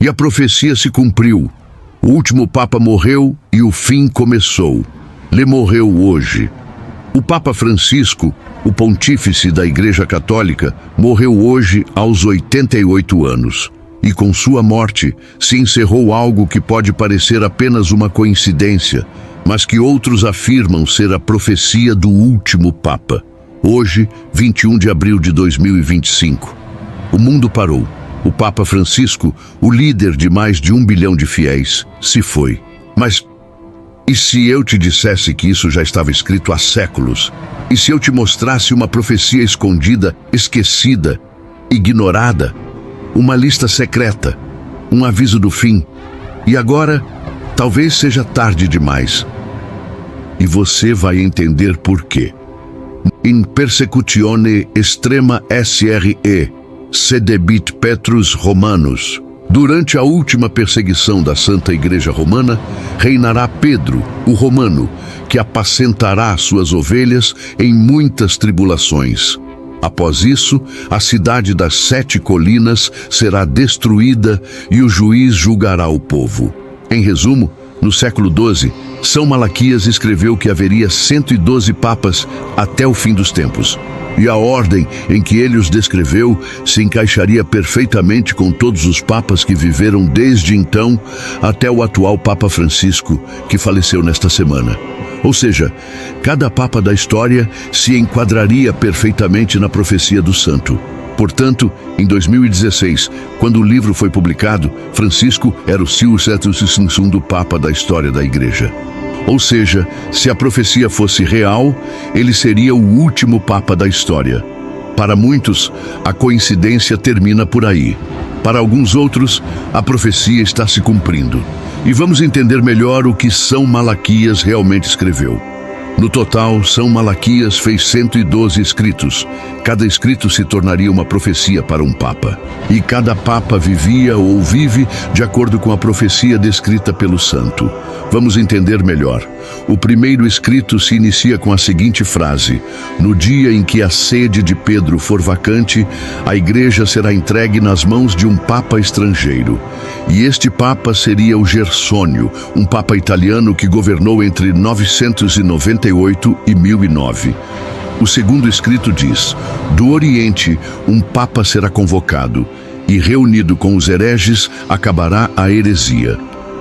E a profecia se cumpriu. O último Papa morreu e o fim começou. Ele morreu hoje. O Papa Francisco, o pontífice da Igreja Católica, morreu hoje aos 88 anos. E com sua morte se encerrou algo que pode parecer apenas uma coincidência, mas que outros afirmam ser a profecia do último Papa. Hoje, 21 de abril de 2025. O mundo parou. O Papa Francisco, o líder de mais de 1 bilhão de fiéis, se foi. Mas e se eu te dissesse que isso já estava escrito há séculos? E se eu te mostrasse uma profecia escondida, esquecida, ignorada? Uma lista secreta, um aviso do fim? E agora, talvez seja tarde demais. E você vai entender por quê. In persecutione extrema SRE, sedebit Petrus Romanus. Durante a última perseguição da Santa Igreja Romana, reinará Pedro, o Romano, que apacentará suas ovelhas em muitas tribulações. Após isso, a cidade das 7 colinas será destruída e o juiz julgará o povo. Em resumo, no século XII, São Malaquias escreveu que haveria 112 papas até o fim dos tempos. E a ordem em que ele os descreveu se encaixaria perfeitamente com todos os papas que viveram desde então até o atual Papa Francisco, que faleceu nesta semana. Ou seja, cada papa da história se enquadraria perfeitamente na profecia do santo. Portanto, em 2016, quando o livro foi publicado, Francisco era o 7º Papa da história da Igreja. Ou seja, se a profecia fosse real, ele seria o último Papa da história. Para muitos, a coincidência termina por aí. Para alguns outros, a profecia está se cumprindo. E vamos entender melhor o que São Malaquias realmente escreveu. No total, São Malaquias fez 112 escritos. Cada escrito se tornaria uma profecia para um papa. E cada papa vivia ou vive de acordo com a profecia descrita pelo santo. Vamos entender melhor. O primeiro escrito se inicia com a seguinte frase: no dia em que a sede de Pedro for vacante, a igreja será entregue nas mãos de um papa estrangeiro. E este papa seria o Gersônio, um papa italiano que governou entre 998 e 1009. O segundo escrito diz: do Oriente, um papa será convocado, e reunido com os hereges, acabará a heresia.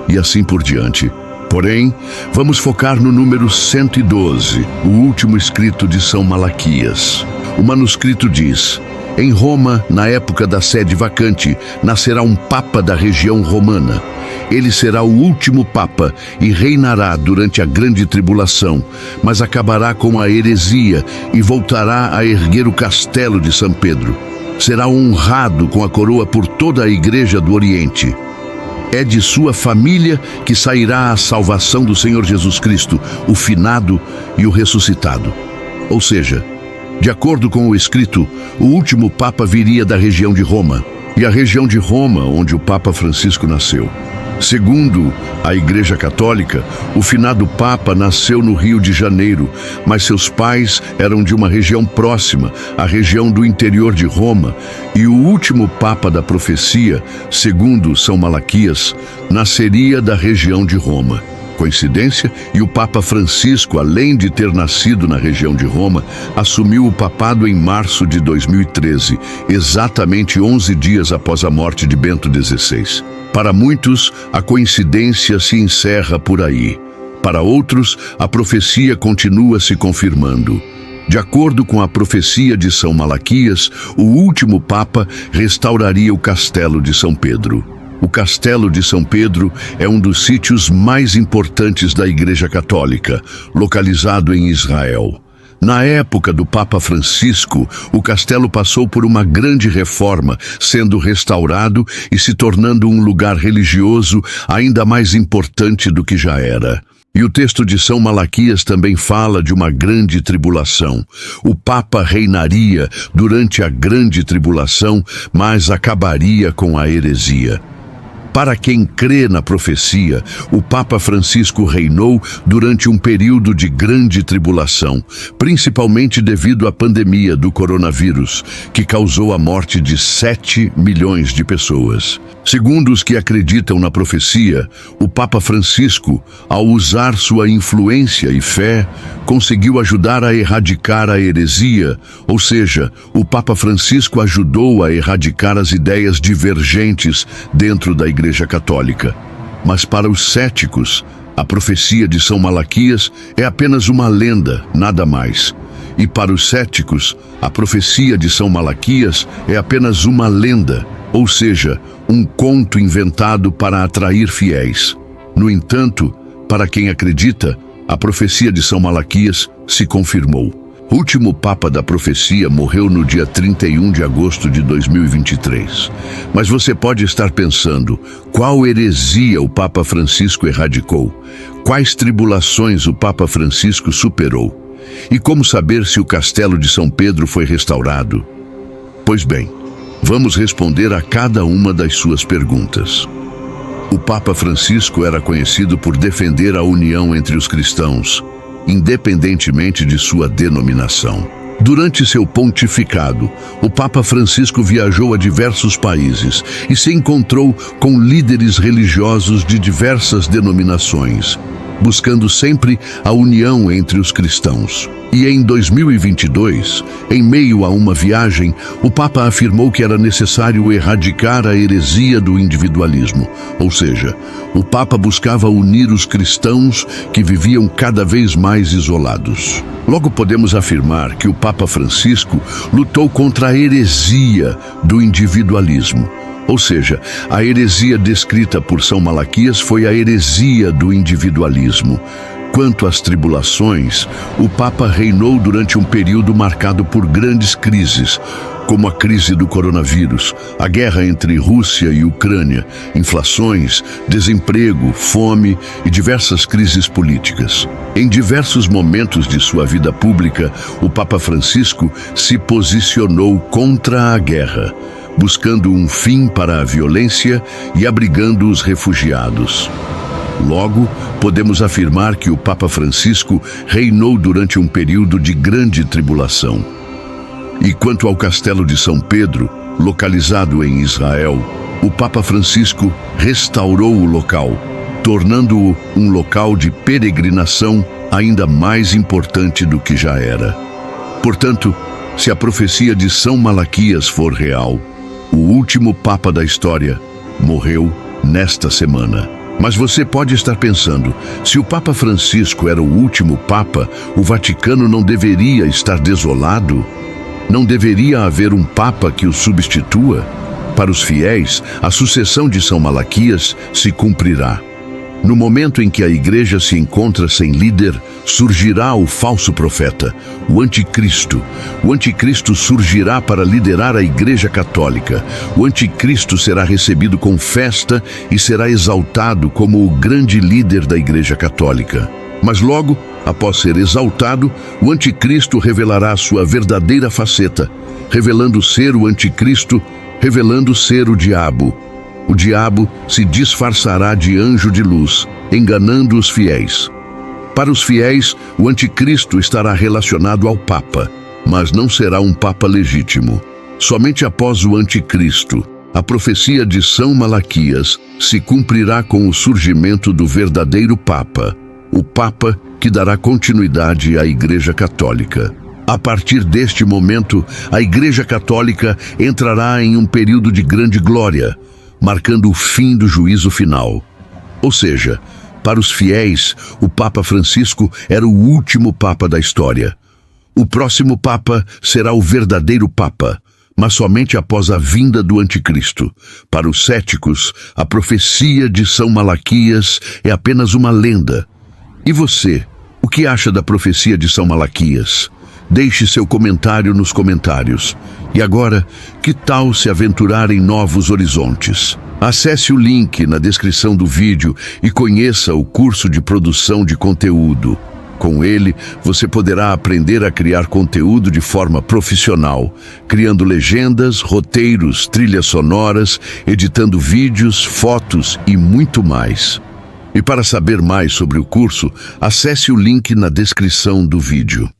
E assim por diante. Porém, vamos focar no número 112, o último escrito de São Malaquias. O manuscrito diz: em Roma, na época da sede vacante, nascerá um papa da região romana. Ele será o último papa e reinará durante a grande tribulação, mas acabará com a heresia e voltará a erguer o castelo de São Pedro. Será honrado com a coroa por toda a igreja do Oriente. É de sua família que sairá a salvação do Senhor Jesus Cristo, o finado e o ressuscitado. Ou seja, de acordo com o escrito, o último Papa viria da região de Roma, e a região de Roma onde o Papa Francisco nasceu. Segundo a Igreja Católica, o finado Papa nasceu no Rio de Janeiro, mas seus pais eram de uma região próxima, a região do interior de Roma, e o último Papa da profecia, segundo São Malaquias, nasceria da região de Roma. Coincidência? E o Papa Francisco, além de ter nascido na região de Roma, assumiu o papado em março de 2013, exatamente 11 dias após a morte de Bento XVI. Para muitos, a coincidência se encerra por aí. Para outros, a profecia continua se confirmando. De acordo com a profecia de São Malaquias, o último Papa restauraria o castelo de São Pedro. O Castelo de São Pedro é um dos sítios mais importantes da Igreja Católica, localizado em Israel. Na época do Papa Francisco, o castelo passou por uma grande reforma, sendo restaurado e se tornando um lugar religioso ainda mais importante do que já era. E o texto de São Malaquias também fala de uma grande tribulação. O Papa reinaria durante a grande tribulação, mas acabaria com a heresia. Para quem crê na profecia, o Papa Francisco reinou durante um período de grande tribulação, principalmente devido à pandemia do coronavírus, que causou a morte de 7 milhões de pessoas. Segundo os que acreditam na profecia, o Papa Francisco, ao usar sua influência e fé, conseguiu ajudar a erradicar a heresia, ou seja, o Papa Francisco ajudou a erradicar as ideias divergentes dentro da Igreja Católica. Mas para os céticos, a profecia de São Malaquias é apenas uma lenda, nada mais. E para os céticos, a profecia de São Malaquias é apenas uma lenda, ou seja, um conto inventado para atrair fiéis. No entanto, para quem acredita, a profecia de São Malaquias se confirmou. O último Papa da profecia morreu no dia 31 de agosto de 2023. Mas você pode estar pensando, qual heresia o Papa Francisco erradicou? Quais tribulações o Papa Francisco superou? E como saber se o Castelo de São Pedro foi restaurado? Pois bem, vamos responder a cada uma das suas perguntas. O Papa Francisco era conhecido por defender a união entre os cristãos, independentemente de sua denominação. Durante seu pontificado, o Papa Francisco viajou a diversos países e se encontrou com líderes religiosos de diversas denominações, buscando sempre a união entre os cristãos. E em 2022, em meio a uma viagem, o Papa afirmou que era necessário erradicar a heresia do individualismo, ou seja, o Papa buscava unir os cristãos que viviam cada vez mais isolados. Logo podemos afirmar que o Papa Francisco lutou contra a heresia do individualismo. Ou seja, a heresia descrita por São Malaquias foi a heresia do individualismo. Quanto às tribulações, o Papa reinou durante um período marcado por grandes crises, como a crise do coronavírus, a guerra entre Rússia e Ucrânia, inflações, desemprego, fome e diversas crises políticas. Em diversos momentos de sua vida pública, o Papa Francisco se posicionou contra a guerra, buscando um fim para a violência e abrigando os refugiados. Logo, podemos afirmar que o Papa Francisco reinou durante um período de grande tribulação. E quanto ao Castelo de São Pedro, localizado em Israel, o Papa Francisco restaurou o local, tornando-o um local de peregrinação ainda mais importante do que já era. Portanto, se a profecia de São Malaquias for real, o último Papa da história morreu nesta semana. Mas você pode estar pensando, se o Papa Francisco era o último Papa, o Vaticano não deveria estar desolado? Não deveria haver um Papa que o substitua? Para os fiéis, a sucessão de São Malaquias se cumprirá. No momento em que a Igreja se encontra sem líder, surgirá o falso profeta, o Anticristo. O Anticristo surgirá para liderar a Igreja Católica. O Anticristo será recebido com festa e será exaltado como o grande líder da Igreja Católica. Mas logo, após ser exaltado, o Anticristo revelará sua verdadeira faceta, revelando ser o Anticristo, revelando ser o diabo. O diabo se disfarçará de anjo de luz, enganando os fiéis. Para os fiéis, o Anticristo estará relacionado ao Papa, mas não será um Papa legítimo. Somente após o Anticristo, a profecia de São Malaquias se cumprirá com o surgimento do verdadeiro Papa, o Papa que dará continuidade à Igreja Católica. A partir deste momento, a Igreja Católica entrará em um período de grande glória, marcando o fim do juízo final. Ou seja, para os fiéis, o Papa Francisco era o último Papa da história. O próximo Papa será o verdadeiro Papa, mas somente após a vinda do Anticristo. Para os céticos, a profecia de São Malaquias é apenas uma lenda. E você, o que acha da profecia de São Malaquias? Deixe seu comentário nos comentários. E agora, que tal se aventurar em novos horizontes? Acesse o link na descrição do vídeo e conheça o curso de produção de conteúdo. Com ele, você poderá aprender a criar conteúdo de forma profissional, criando legendas, roteiros, trilhas sonoras, editando vídeos, fotos e muito mais. E para saber mais sobre o curso, acesse o link na descrição do vídeo.